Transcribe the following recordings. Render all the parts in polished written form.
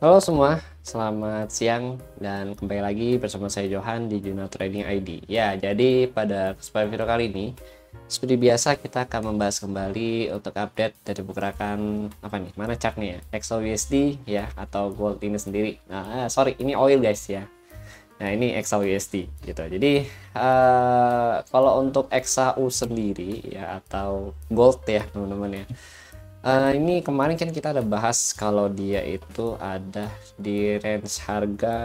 Halo semua, selamat siang dan kembali lagi bersama saya Johan di Juna Trading ID. Ya, jadi pada kesempatan video kali ini, seperti biasa kita akan membahas kembali untuk update dari pergerakan apa nih? Mana chartnya ya? XAUUSD ya atau gold ini sendiri. Nah, sorry, ini oil guys ya. Nah, ini XAUUSD gitu. Jadi kalau untuk XAU sendiri ya atau gold ya teman-teman ya. Ini kemarin kan kita ada bahas kalau dia itu ada di range harga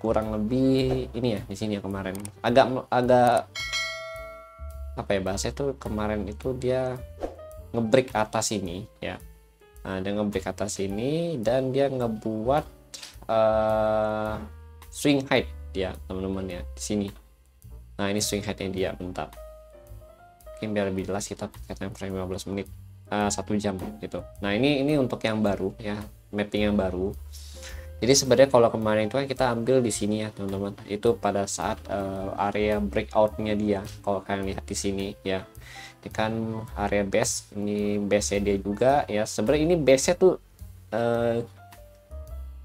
kurang lebih ini ya di sini ya kemarin. Agak apa ya bahasanya tuh kemarin itu dia ngebreak atas ini ya. Nah, dia ngebreak atas ini dan dia ngebuat swing height ya teman-teman ya di sini. Nah, ini swing heightnya dia bentar. Mungkin biar lebih jelas kita pakai time frame 15 menit. 1 jam gitu. Nah ini untuk yang baru ya, mapping yang baru. Jadi sebenarnya kalau kemarin itu kan kita ambil di sini ya teman-teman, itu pada saat area breakoutnya dia. Kalau kalian lihat di sini ya, ini kan area base, ini base dia juga ya. Sebenarnya ini base-nya tuh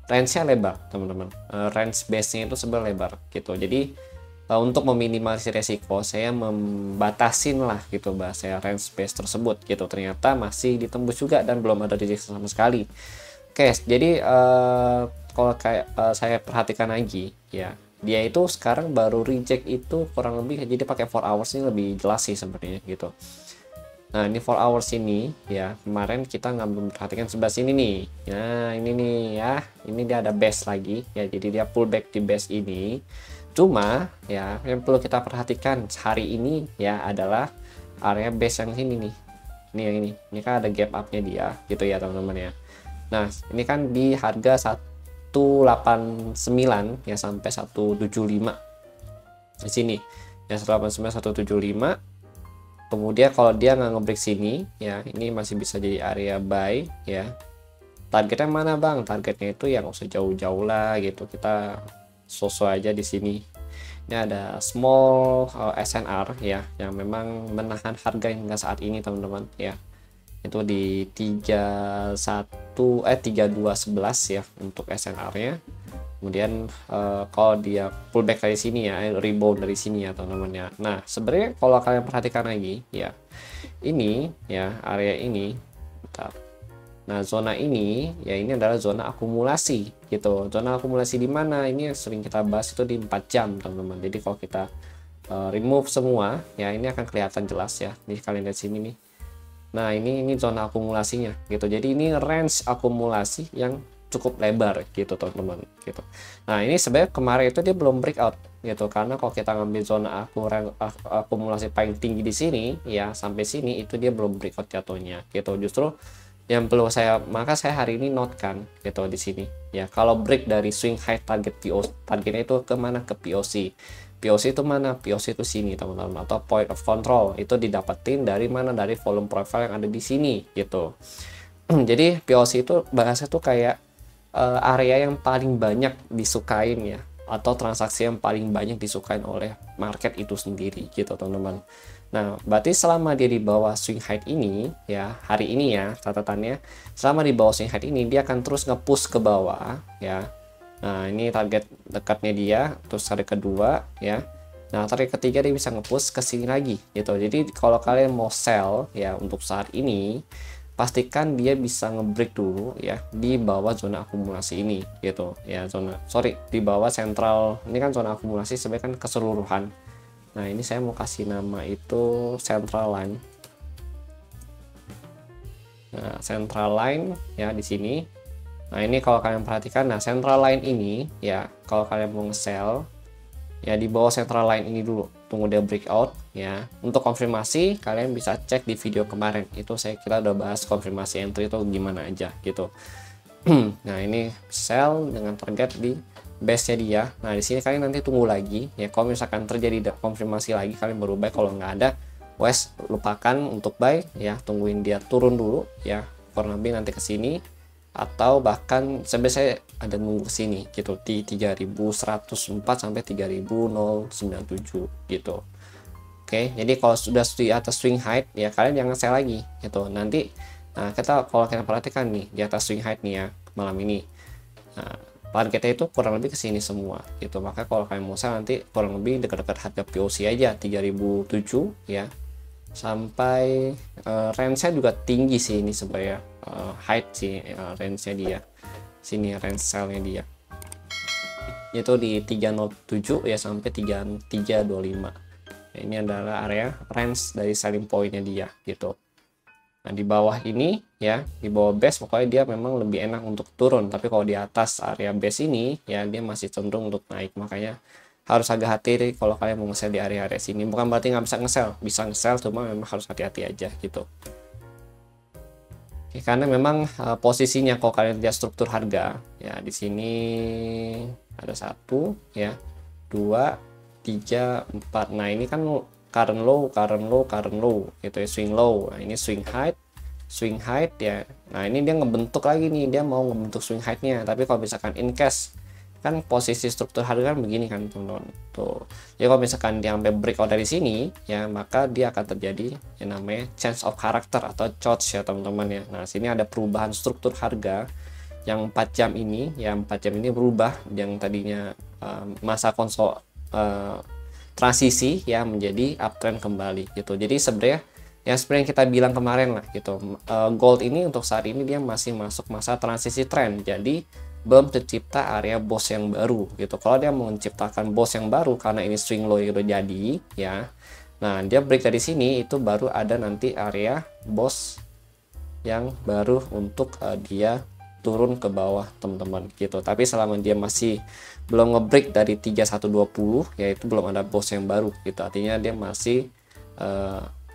range-nya lebar teman-teman. Range base-nya itu sebenarnya lebar gitu. Jadi untuk meminimalisir resiko saya membatasin lah gitu bahasa range base tersebut gitu, ternyata masih ditembus juga dan belum ada rejection sama sekali. Oke, jadi kalau kayak saya perhatikan lagi ya, dia itu sekarang baru reject itu kurang lebih, jadi pakai 4 hours ini lebih jelas sih sebenarnya gitu. Nah ini 4 hours ini ya, kemarin kita ngambil perhatikan sebelah sini nih. Nah ini nih ya, ini dia ada base lagi ya, jadi dia pullback di base ini. Cuma ya yang perlu kita perhatikan hari ini ya adalah area base yang sini nih. Ini yang ini kan ada gap up-nya dia gitu ya teman-teman ya. Nah, ini kan di harga 189 ya sampai 175 di sini. Ya 189 175. Kemudian kalau dia nggak ngebreak sini ya, ini masih bisa jadi area buy ya. Targetnya mana Bang? Targetnya itu yang usah jauh-jauh lah gitu. Kita sosok aja di sini. Ini ada small SNR ya yang memang menahan harga hingga saat ini teman-teman ya. Itu di 3211 ya untuk SNR-nya. Kemudian kalau dia pullback dari sini ya, rebound dari sini ya teman-teman ya. Nah, sebenarnya kalau kalian perhatikan lagi ya. Ini ya area ini. Bentar. Nah, zona ini ya ini adalah zona akumulasi gitu. Zona akumulasi di mana? Ini yang sering kita bahas itu di 4 jam, teman-teman. Jadi kalau kita remove semua, ya ini akan kelihatan jelas ya. Nih kalian lihat sini nih. Nah, ini zona akumulasinya gitu. Jadi ini range akumulasi yang cukup lebar gitu, teman-teman, gitu. Nah, ini sebenarnya kemarin itu dia belum breakout gitu. Karena kalau kita ngambil zona akumulasi paling tinggi di sini ya sampai sini itu dia belum breakout jatuhnya gitu. Justru yang perlu maka saya hari ini note kan gitu di sini ya, kalau break dari swing high target targetnya itu kemana, ke POC itu mana, POC itu sini teman-teman, atau point of control itu didapetin dari mana, dari volume profile yang ada di sini gitu. Jadi POC itu bahasa tuh kayak area yang paling banyak disukain ya, atau transaksi yang paling banyak disukain oleh market itu sendiri gitu teman-teman. Nah, berarti selama dia di bawah swing height ini ya, hari ini ya catatannya, selama di bawah swing height ini dia akan terus nge-push ke bawah ya. Nah, ini target dekatnya dia, terus target kedua ya. Nah, target ketiga dia bisa nge-push ke sini lagi gitu. Jadi kalau kalian mau sell ya untuk saat ini, pastikan dia bisa nge-break dulu ya di bawah zona akumulasi ini gitu ya, di bawah sentral. Ini kan zona akumulasi sebenarnya kan keseluruhan. Nah, ini saya mau kasih nama itu central line. Nah, central line ya di sini. Nah, ini kalau kalian perhatikan, nah central line ini ya kalau kalian mau nge-sell ya di bawah central line ini dulu. Tunggu dia breakout ya. Untuk konfirmasi kalian bisa cek di video kemarin. Itu saya kira udah bahas konfirmasi entry itu gimana aja gitu. Nah, ini sell dengan target di base-nya dia. Nah, di sini kalian nanti tunggu lagi ya. Kalau misalkan terjadi konfirmasi lagi, kalian baru buy. Kalau nggak ada, wes lupakan untuk buy ya. Tungguin dia turun dulu ya. Kurang lebih nanti ke sini, atau bahkan sebenarnya saya ada nunggu ke sini gitu di 3104 sampai 3097 gitu. Oke, jadi kalau sudah di atas swing height ya kalian jangan sell lagi gitu. Nanti nah kalau kita perhatikan nih di atas swing height nih ya, malam ini. Nah, targetnya itu kurang lebih ke sini semua gitu. Maka kalau kalian mau sell nanti kurang lebih dekat-dekat harga POC aja 3007 ya. Sampai range-nya juga tinggi sih ini sebenarnya, height sih range-nya dia. Sini range sell-nya dia. Itu di 307 ya sampai 3325. Nah, ini adalah area range dari selling point-nya dia gitu. Nah, di bawah ini ya, di bawah base pokoknya dia memang lebih enak untuk turun, tapi kalau di atas area base ini ya dia masih cenderung untuk naik. Makanya harus agak hati-hati kalau kalian mau nge-sell di area-area sini. Bukan berarti nggak bisa nge-sell, bisa nge-sell, cuma memang harus hati-hati aja gitu. Oke, karena memang posisinya kalau kalian lihat struktur harga ya, di sini ada 1 ya, 2, 3, 4. Nah, ini kan current low, gitu ya, swing low. Nah, ini swing height ya. Nah, ini dia ngebentuk lagi nih, dia mau ngebentuk swing height-nya. Tapi kalau misalkan in case kan posisi struktur harga kan begini kan teman-teman tuh, jadi kalau misalkan dia sampai breakout dari sini ya, maka dia akan terjadi yang namanya change of character atau CHODS ya teman-teman ya. Nah, sini ada perubahan struktur harga yang 4 jam ini ya, 4 jam ini berubah, yang tadinya masa transisi ya menjadi uptrend kembali gitu. Jadi sebenarnya yang kita bilang kemarin lah gitu, gold ini untuk saat ini dia masih masuk masa transisi trend, jadi belum tercipta area boss yang baru gitu. Kalau dia menciptakan boss yang baru karena ini swing low udah jadi ya, nah dia break dari sini, itu baru ada nanti area boss yang baru untuk dia turun ke bawah teman-teman gitu. Tapi selama dia masih belum ngebreak dari 3120 yaitu belum ada boss yang baru gitu, artinya dia masih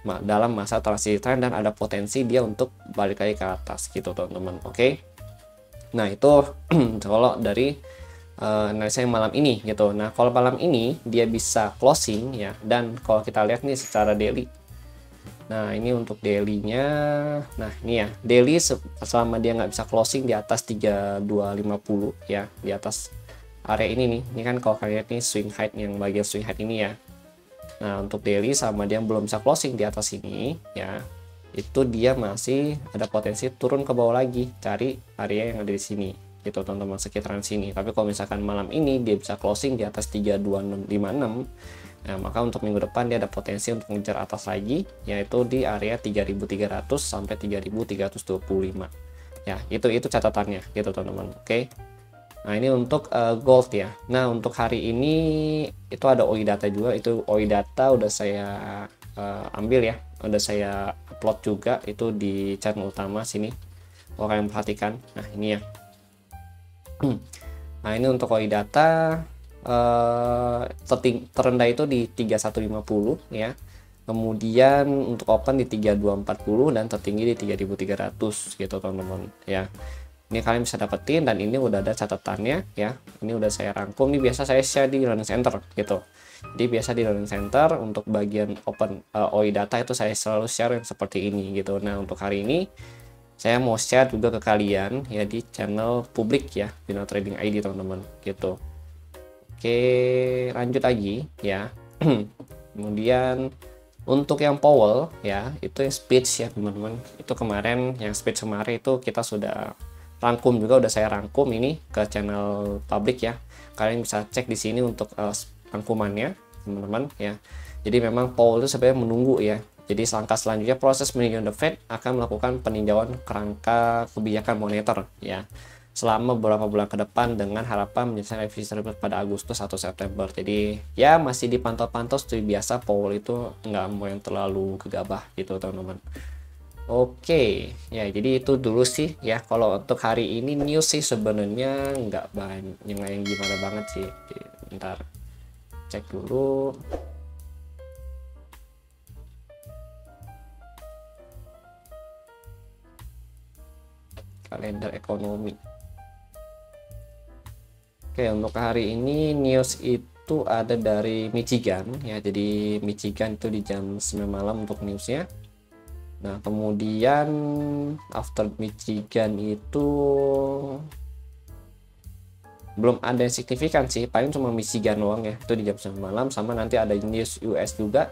dalam masa transisi trend dan ada potensi dia untuk balik lagi ke atas gitu teman-teman. Oke. Nah, itu kalau dari analisa malam ini gitu. Nah, kalau malam ini dia bisa closing ya, dan kalau kita lihat nih secara daily. Nah, ini untuk daily-nya. Nah, ini ya, daily selama dia nggak bisa closing di atas 3250 ya, di atas area ini nih. Ini kan kalau kalian lihat nih swing height, yang bagian swing height ini ya. Nah, untuk daily sama dia belum bisa closing di atas ini ya, itu dia masih ada potensi turun ke bawah lagi, cari area yang ada di sini gitu teman-teman, sekitaran sini. Tapi kalau misalkan malam ini dia bisa closing di atas 3256, nah maka untuk minggu depan dia ada potensi untuk ngejar atas lagi, yaitu di area 3300 sampai 3325 ya. Itu catatannya gitu teman-teman. Oke. Nah, ini untuk gold ya. Nah, untuk hari ini itu ada OI data juga. Itu OI data udah saya ambil ya, udah saya upload juga itu di channel utama sini kalau kalian perhatikan. Nah, ini ya. Nah, ini untuk OI data terendah itu di 3150 ya, kemudian untuk open di 3240 dan tertinggi di 3300 gitu teman-teman ya. Ini kalian bisa dapetin, dan ini udah ada catatannya ya. Ini udah saya rangkum, ini biasa saya share di learning center gitu. Jadi biasa di learning center untuk bagian open OI data itu saya selalu share yang seperti ini gitu. Nah, untuk hari ini saya mau share juga ke kalian ya di channel publik ya, Bino Trading ID teman-teman gitu. Oke, lanjut lagi ya. Kemudian untuk yang Powell ya, itu yang speech ya teman-teman. Itu kemarin yang speech kemarin itu kita sudah rangkum juga, udah saya rangkum ini ke channel publik ya. Kalian bisa cek di sini untuk rangkumannya teman-teman ya. Jadi memang Powell itu sebenarnya menunggu ya. Jadi langkah selanjutnya proses meninjau the Fed akan melakukan peninjauan kerangka kebijakan moneter ya selama beberapa bulan ke depan dengan harapan menyelesaikan revisi tersebut pada Agustus atau September. Jadi ya masih dipantau-pantau seperti biasa. Powell itu nggak mau yang terlalu gegabah gitu teman-teman. Oke, ya jadi itu dulu sih ya. Kalau untuk hari ini news sih sebenarnya nggak banyak yang gimana banget sih. Bentar, cek dulu. Kalender ekonomi. Oke, untuk hari ini news itu ada dari Michigan ya. Jadi Michigan itu di jam 9 malam untuk newsnya. Nah, kemudian after Michigan itu belum ada yang signifikan sih, paling cuma Michigan doang ya, itu di jam 9 malam. Sama nanti ada news US juga,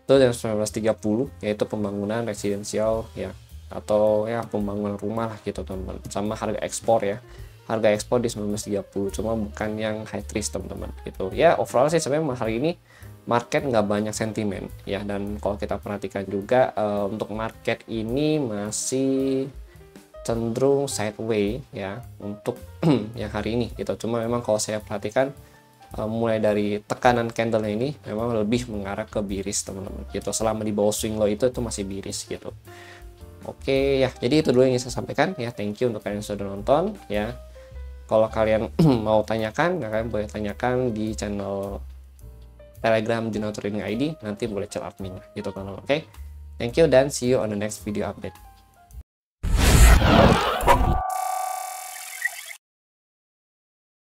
itu jam 19.30, yaitu pembangunan residensial ya atau ya pembangunan rumah lah gitu teman-teman. Sama harga ekspor ya, harga ekspor di 1930, cuma bukan yang high risk teman-teman gitu ya. Overall sih sebenarnya hari ini market nggak banyak sentimen ya, dan kalau kita perhatikan juga untuk market ini masih cenderung sideways ya untuk yang hari ini gitu. Cuma memang kalau saya perhatikan mulai dari tekanan candle ini memang lebih mengarah ke bearish teman-teman gitu. Selama di bawah swing low itu masih bearish gitu. Oke ya, jadi itu dulu yang saya sampaikan ya. Thank you untuk kalian yang sudah nonton ya. Kalau kalian mau tanyakan, kalian boleh tanyakan di channel Telegram Juno Trading ID, nanti boleh chat admin gitu teman-teman. Oke, thank you dan see you on the next video update.